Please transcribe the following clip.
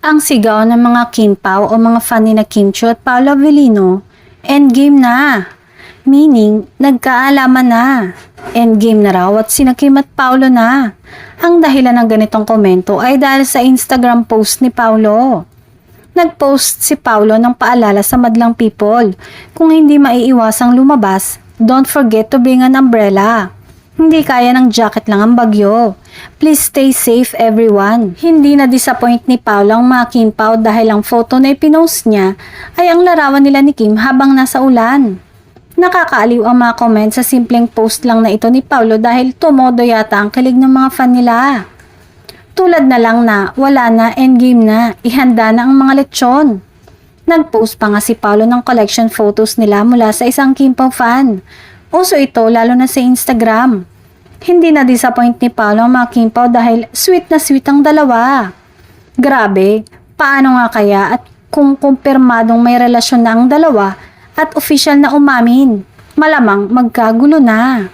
Ang sigaw ng mga Kim Pao o mga fan ni na Kim Chiu at Paolo Avellino, endgame na. Meaning, nagkaalaman na. Endgame na raw at sina Kim at Paolo na. Ang dahilan ng ganitong komento ay dahil sa Instagram post ni Paolo. Nag-post si Paolo ng paalala sa madlang people. Kung hindi maiiwasang lumabas, don't forget to bring an umbrella. Hindi kaya ng jacket lang ang bagyo. Please stay safe everyone. Hindi na-disappoint ni Paolo ang mga Kim Pao dahil ang photo na ipinost niya ay ang larawan nila ni Kim habang nasa ulan. Nakakaaliw ang mga comments sa simpleng post lang na ito ni Paolo dahil tumodo yata ang kilig ng mga fan nila. Tulad na lang na wala na, endgame na, ihanda na ang mga lechon. Nag-post pa nga si Paolo ng collection photos nila mula sa isang Kim Pao fan. Uso ito lalo na sa Instagram. Hindi na disappoint ni Paolo ang mga Kim Pao dahil sweet na sweet ang dalawa. Grabe, paano nga kaya at kung kumpirmadong may relasyon na ang dalawa at official na umamin? Malamang magkagulo na.